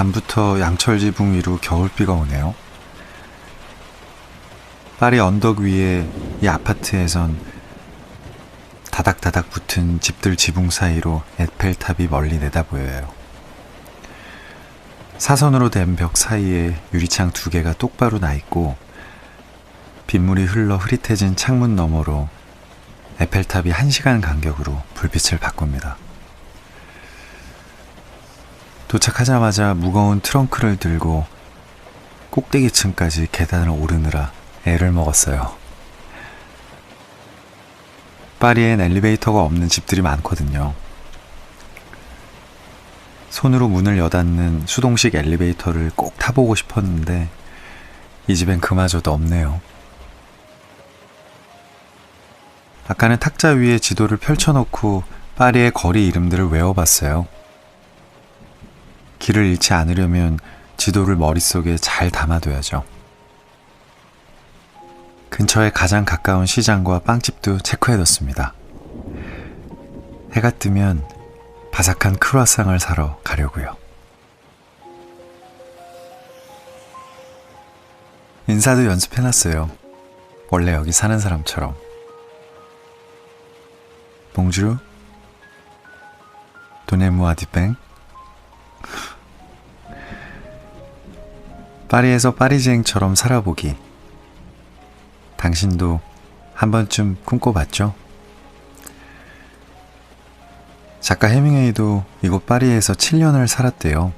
밤부터 양철 지붕 위로 겨울비가 오네요. 파리 언덕 위에 이 아파트에선 다닥다닥 붙은 집들 지붕 사이로 에펠탑이 멀리 내다보여요. 사선으로 된 벽 사이에 유리창 2개가 똑바로 나 있고 빗물이 흘러 흐릿해진 창문 너머로 에펠탑이 1시간 간격으로 불빛을 바꿉니다. 도착하자마자 무거운 트렁크를 들고 꼭대기층까지 계단을 오르느라 애를 먹었어요. 파리엔 엘리베이터가 없는 집들이 많거든요. 손으로 문을 여닫는 수동식 엘리베이터를 꼭 타보고 싶었는데 이 집엔 그마저도 없네요. 아까는 탁자 위에 지도를 펼쳐놓고 파리의 거리 이름들을 외워봤어요. 길을 잃지 않으려면 지도를 머릿속에 잘 담아둬야죠. 근처에 가장 가까운 시장과 빵집도 체크해뒀습니다. 해가 뜨면 바삭한 크루아상을 사러 가려고요. 인사도 연습해놨어요. 원래 여기 사는 사람처럼. 봉주루 도네무아디뱅. 파리에서 파리지앵처럼 살아보기. 당신도 한 번쯤 꿈꿔봤죠? 작가 해밍웨이도 이곳 파리에서 7년을 살았대요.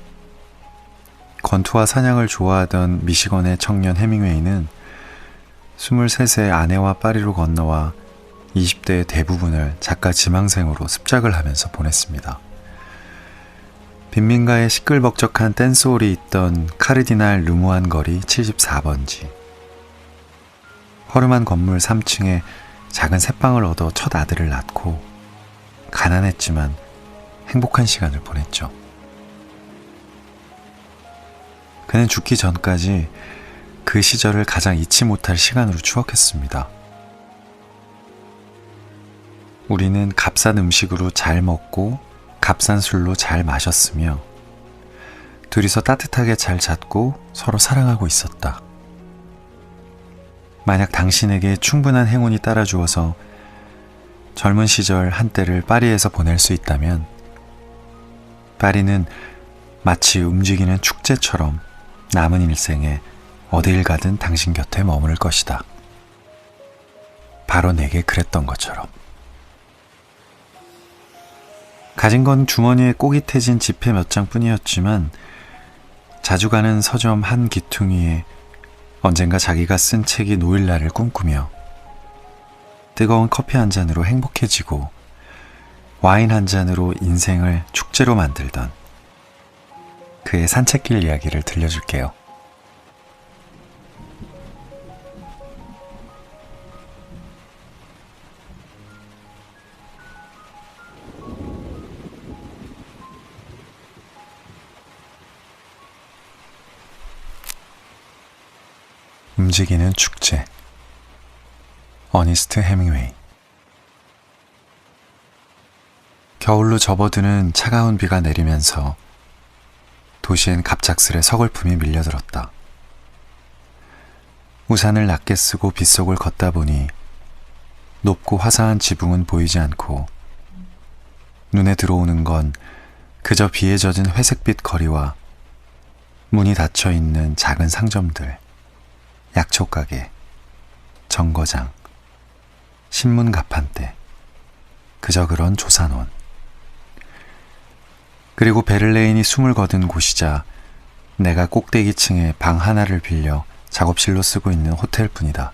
권투와 사냥을 좋아하던 미시건의 청년 해밍웨이는 23세 아내와 파리로 건너와 20대의 대부분을 작가 지망생으로 습작을 하면서 보냈습니다. 빈민가에 시끌벅적한 댄스홀이 있던 카르디날 르무안 거리 74번지. 허름한 건물 3층에 작은 새방을 얻어 첫 아들을 낳고 가난했지만 행복한 시간을 보냈죠. 그는 죽기 전까지 그 시절을 가장 잊지 못할 시간으로 추억했습니다. 우리는 값싼 음식으로 잘 먹고 값싼 술로 잘 마셨으며 둘이서 따뜻하게 잘 잤고 서로 사랑하고 있었다. 만약 당신에게 충분한 행운이 따라주어서 젊은 시절 한때를 파리에서 보낼 수 있다면 파리는 마치 움직이는 축제처럼 남은 일생에 어딜 가든 당신 곁에 머무를 것이다. 바로 내게 그랬던 것처럼. 가진 건 주머니에 꼬깃해진 지폐 몇 장뿐이었지만 자주 가는 서점 한 기퉁이에 언젠가 자기가 쓴 책이 놓일 날을 꿈꾸며 뜨거운 커피 한 잔으로 행복해지고 와인 한 잔으로 인생을 축제로 만들던 그의 산책길 이야기를 들려줄게요. 움직이는 축제. 어니스트 해밍웨이. 겨울로 접어드는 차가운 비가 내리면서 도시엔 갑작스레 서글픔이 밀려들었다. 우산을 낮게 쓰고 빗속을 걷다 보니 높고 화사한 지붕은 보이지 않고 눈에 들어오는 건 그저 비에 젖은 회색빛 거리와 문이 닫혀 있는 작은 상점들, 약초가게, 정거장, 신문 가판대, 그저 그런 조산원. 그리고 베를레인이 숨을 거둔 곳이자 내가 꼭대기층에 방 하나를 빌려 작업실로 쓰고 있는 호텔뿐이다.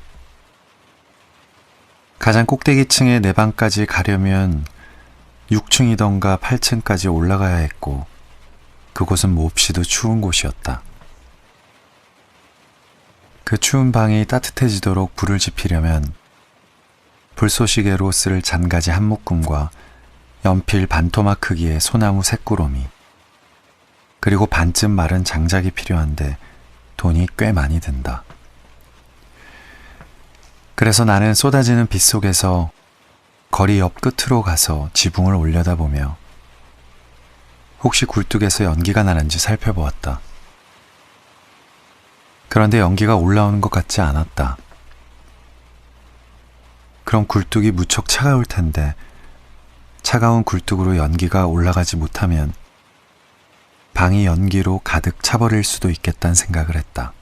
가장 꼭대기층에 내 방까지 가려면 6층이던가 8층까지 올라가야 했고 그곳은 몹시도 추운 곳이었다. 그 추운 방이 따뜻해지도록 불을 지피려면 불쏘시개로 쓸 잔가지 한 묶음과 연필 반토막 크기의 소나무 새꾸러미 그리고 반쯤 마른 장작이 필요한데 돈이 꽤 많이 든다. 그래서 나는 쏟아지는 빛 속에서 거리 옆 끝으로 가서 지붕을 올려다보며 혹시 굴뚝에서 연기가 나는지 살펴보았다. 그런데 연기가 올라오는 것 같지 않았다. 그럼 굴뚝이 무척 차가울 텐데 차가운 굴뚝으로 연기가 올라가지 못하면 방이 연기로 가득 차버릴 수도 있겠다는 생각을 했다.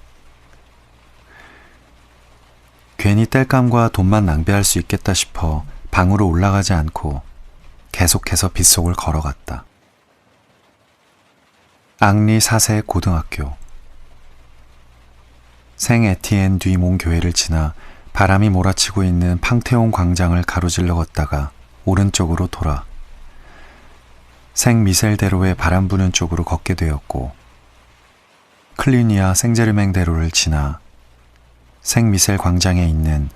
괜히 땔감과 돈만 낭비할 수 있겠다 싶어 방으로 올라가지 않고 계속해서 빗속을 걸어갔다. 앙리 4세 고등학교. 생 에티엔 뒤몽 교회를 지나 바람이 몰아치고 있는 팡테온 광장을 가로질러 걷다가 오른쪽으로 돌아 생 미셀 대로의 바람 부는 쪽으로 걷게 되었고, 클리니아 생제르맹 대로를 지나 생 미셀 광장에 있는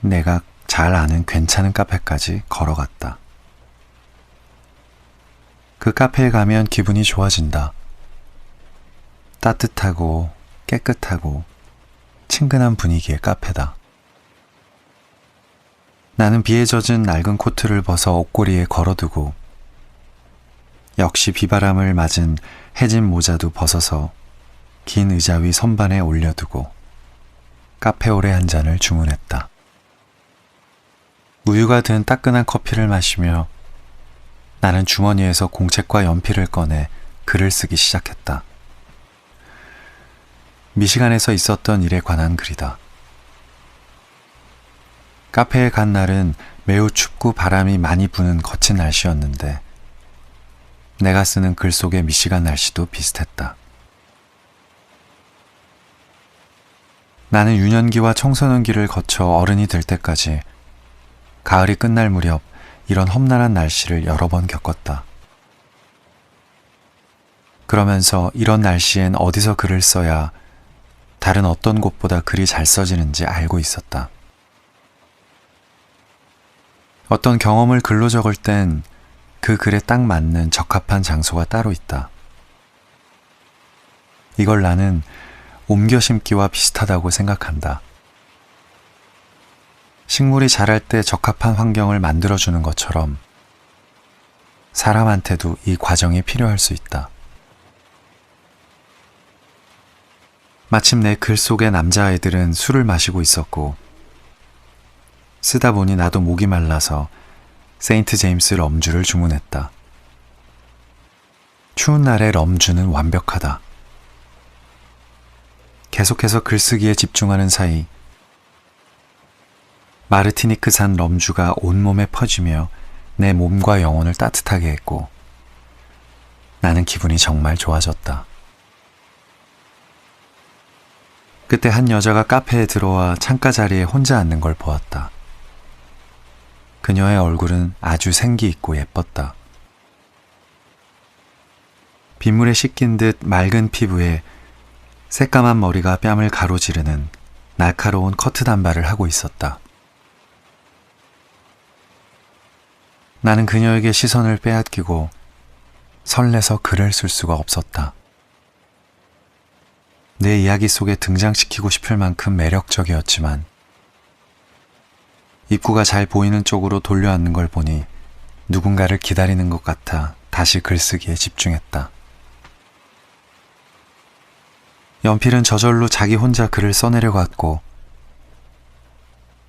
내가 잘 아는 괜찮은 카페까지 걸어갔다. 그 카페에 가면 기분이 좋아진다. 따뜻하고 깨끗하고 친근한 분위기의 카페다. 나는 비에 젖은 낡은 코트를 벗어 옷걸이에 걸어두고 역시 비바람을 맞은 해진 모자도 벗어서 긴 의자 위 선반에 올려두고 카페오레 한 잔을 주문했다. 우유가 든 따끈한 커피를 마시며 나는 주머니에서 공책과 연필을 꺼내 글을 쓰기 시작했다. 미시간에서 있었던 일에 관한 글이다. 카페에 간 날은 매우 춥고 바람이 많이 부는 거친 날씨였는데 내가 쓰는 글 속의 미시간 날씨도 비슷했다. 나는 유년기와 청소년기를 거쳐 어른이 될 때까지 가을이 끝날 무렵 이런 험난한 날씨를 여러 번 겪었다. 그러면서 이런 날씨엔 어디서 글을 써야 다른 어떤 곳보다 글이 잘 써지는지 알고 있었다. 어떤 경험을 글로 적을 땐 그 글에 딱 맞는 적합한 장소가 따로 있다. 이걸 나는 옮겨 심기와 비슷하다고 생각한다. 식물이 자랄 때 적합한 환경을 만들어주는 것처럼 사람한테도 이 과정이 필요할 수 있다. 마침 내 글 속의 남자아이들은 술을 마시고 있었고 쓰다 보니 나도 목이 말라서 세인트 제임스 럼주를 주문했다. 추운 날의 럼주는 완벽하다. 계속해서 글쓰기에 집중하는 사이 마르티니크산 럼주가 온몸에 퍼지며 내 몸과 영혼을 따뜻하게 했고 나는 기분이 정말 좋아졌다. 그때 한 여자가 카페에 들어와 창가 자리에 혼자 앉는 걸 보았다. 그녀의 얼굴은 아주 생기 있고 예뻤다. 빗물에 씻긴 듯 맑은 피부에 새까만 머리가 뺨을 가로지르는 날카로운 커트 단발을 하고 있었다. 나는 그녀에게 시선을 빼앗기고 설레서 글을 쓸 수가 없었다. 내 이야기 속에 등장시키고 싶을 만큼 매력적이었지만 입구가 잘 보이는 쪽으로 돌려 앉는 걸 보니 누군가를 기다리는 것 같아 다시 글쓰기에 집중했다. 연필은 저절로 자기 혼자 글을 써내려고 했고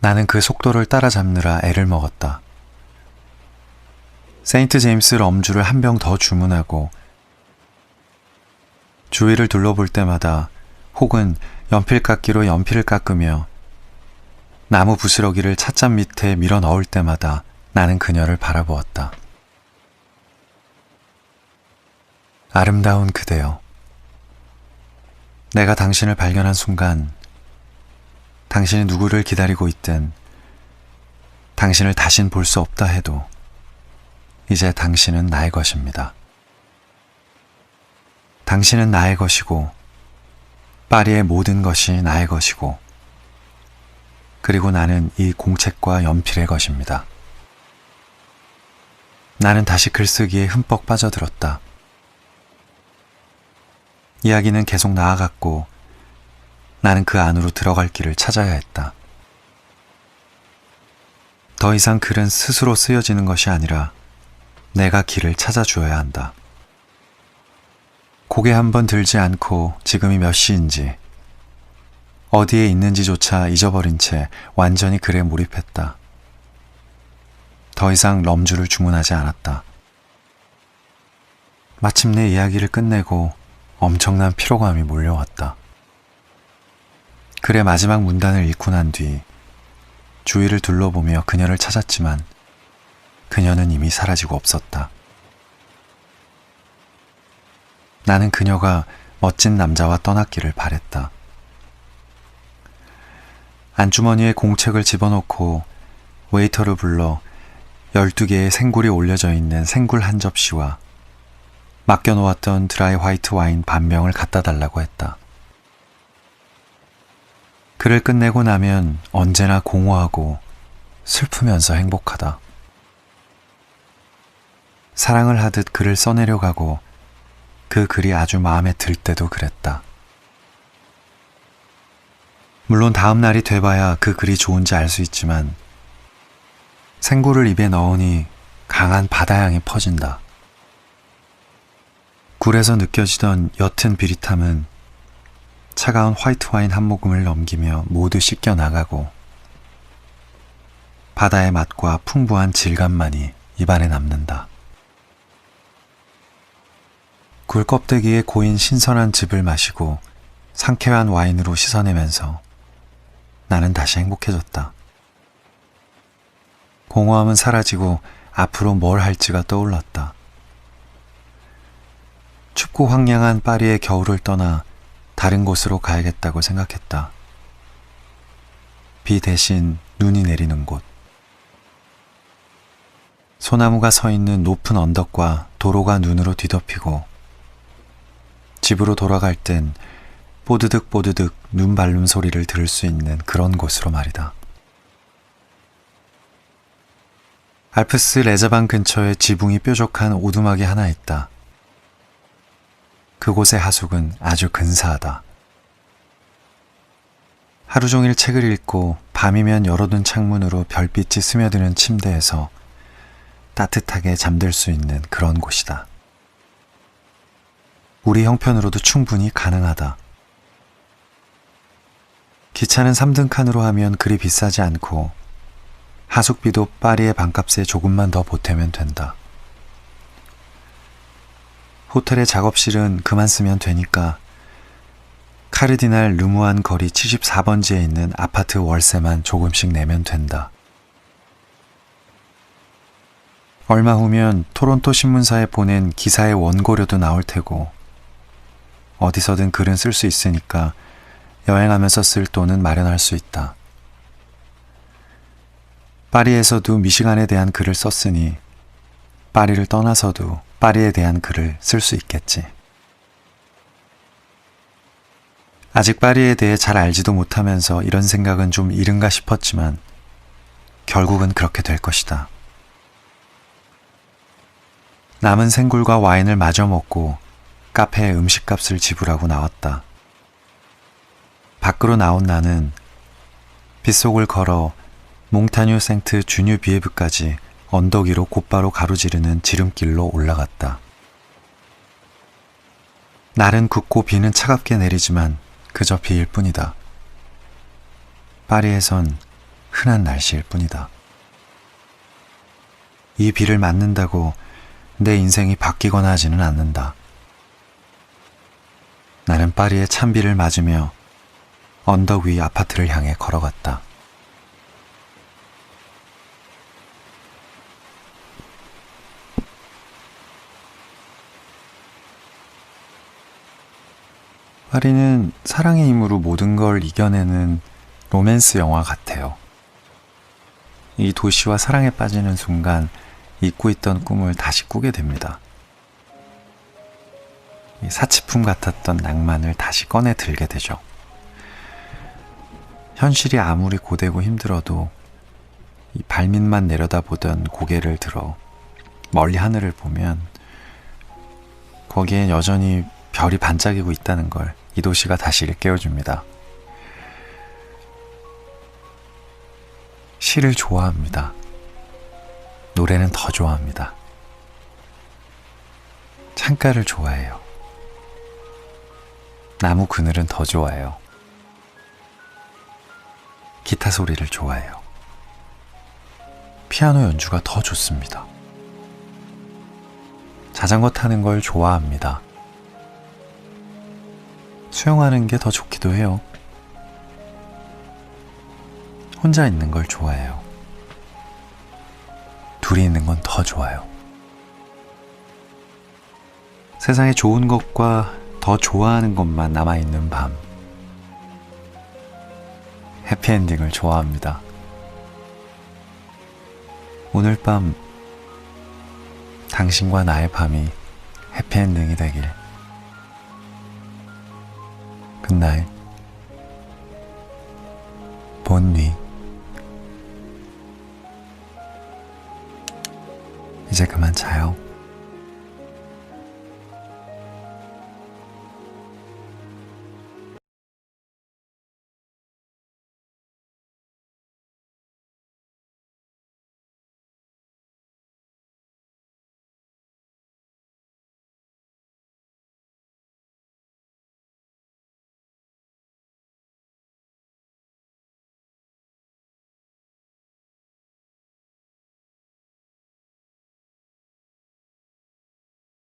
나는 그 속도를 따라잡느라 애를 먹었다. 세인트 제임스 럼주를 한 병 더 주문하고 주위를 둘러볼 때마다 혹은 연필깎이로 연필을 깎으며 나무 부스러기를 찻잔 밑에 밀어 넣을 때마다 나는 그녀를 바라보았다. 아름다운 그대여. 내가 당신을 발견한 순간 당신이 누구를 기다리고 있든 당신을 다신 볼 수 없다 해도 이제 당신은 나의 것입니다. 당신은 나의 것이고 파리의 모든 것이 나의 것이고 그리고 나는 이 공책과 연필의 것입니다. 나는 다시 글쓰기에 흠뻑 빠져들었다. 이야기는 계속 나아갔고 나는 그 안으로 들어갈 길을 찾아야 했다. 더 이상 글은 스스로 쓰여지는 것이 아니라 내가 길을 찾아주어야 한다. 고개 한번 들지 않고 지금이 몇 시인지, 어디에 있는지조차 잊어버린 채 완전히 글에 몰입했다. 더 이상 럼주를 주문하지 않았다. 마침내 이야기를 끝내고 엄청난 피로감이 몰려왔다. 글의 마지막 문단을 읽고 난 뒤 주위를 둘러보며 그녀를 찾았지만 그녀는 이미 사라지고 없었다. 나는 그녀가 멋진 남자와 떠났기를 바랬다. 안주머니에 공책을 집어넣고 웨이터를 불러 12개의 생굴이 올려져 있는 생굴 한 접시와 맡겨놓았던 드라이 화이트 와인 반병을 갖다 달라고 했다. 글을 끝내고 나면 언제나 공허하고 슬프면서 행복하다. 사랑을 하듯 글을 써내려가고 그 글이 아주 마음에 들 때도 그랬다. 물론 다음 날이 돼봐야 그 글이 좋은지 알 수 있지만 생굴을 입에 넣으니 강한 바다향이 퍼진다. 굴에서 느껴지던 옅은 비릿함은 차가운 화이트 와인 한 모금을 넘기며 모두 씻겨 나가고 바다의 맛과 풍부한 질감만이 입안에 남는다. 굴 껍데기에 고인 신선한 즙을 마시고 상쾌한 와인으로 씻어내면서 나는 다시 행복해졌다. 공허함은 사라지고 앞으로 뭘 할지가 떠올랐다. 춥고 황량한 파리의 겨울을 떠나 다른 곳으로 가야겠다고 생각했다. 비 대신 눈이 내리는 곳. 소나무가 서 있는 높은 언덕과 도로가 눈으로 뒤덮이고 집으로 돌아갈 땐 뽀드득 뽀드득 눈 밟는 소리를 들을 수 있는 그런 곳으로 말이다. 알프스 레자방 근처에 지붕이 뾰족한 오두막이 하나 있다. 그곳의 하숙은 아주 근사하다. 하루 종일 책을 읽고 밤이면 열어둔 창문으로 별빛이 스며드는 침대에서 따뜻하게 잠들 수 있는 그런 곳이다. 우리 형편으로도 충분히 가능하다. 기차는 3등 칸으로 하면 그리 비싸지 않고 하숙비도 파리의 반값에 조금만 더 보태면 된다. 호텔의 작업실은 그만 쓰면 되니까 카르디날 르무안 거리 74번지에 있는 아파트 월세만 조금씩 내면 된다. 얼마 후면 토론토 신문사에 보낸 기사의 원고료도 나올 테고 어디서든 글은 쓸 수 있으니까 여행하면서 쓸 돈은 마련할 수 있다. 파리에서도 미시간에 대한 글을 썼으니 파리를 떠나서도 파리에 대한 글을 쓸 수 있겠지. 아직 파리에 대해 잘 알지도 못하면서 이런 생각은 좀 이른가 싶었지만 결국은 그렇게 될 것이다. 남은 생굴과 와인을 마저 먹고 카페에 음식값을 지불하고 나왔다. 밖으로 나온 나는 빗속을 걸어 몽타뉴 생트 주뉴 비에브까지 언덕 위로 곧바로 가로지르는 지름길로 올라갔다. 날은 굽고 비는 차갑게 내리지만 그저 비일 뿐이다. 파리에선 흔한 날씨일 뿐이다. 이 비를 맞는다고 내 인생이 바뀌거나 하지는 않는다. 나는 파리의 찬비를 맞으며 언덕 위 아파트를 향해 걸어갔다. 파리는 사랑의 힘으로 모든 걸 이겨내는 로맨스 영화 같아요. 이 도시와 사랑에 빠지는 순간 잊고 있던 꿈을 다시 꾸게 됩니다. 이 사치품 같았던 낭만을 다시 꺼내 들게 되죠. 현실이 아무리 고되고 힘들어도 이 발밑만 내려다보던 고개를 들어 멀리 하늘을 보면 거기엔 여전히 별이 반짝이고 있다는 걸 이 도시가 다시 일깨워줍니다. 시를 좋아합니다. 노래는 더 좋아합니다. 창가를 좋아해요. 나무 그늘은 더 좋아해요. 기타 소리를 좋아해요. 피아노 연주가 더 좋습니다. 자전거 타는 걸 좋아합니다. 수영하는 게 더 좋기도 해요. 혼자 있는 걸 좋아해요. 둘이 있는 건 더 좋아요. 세상에 좋은 것과 더 좋아하는 것만 남아있는 밤. 해피엔딩을 좋아합니다. 오늘 밤 당신과 나의 밤이 해피엔딩이 되길. 굿나잇. 본뉘. 이제 그만 자요.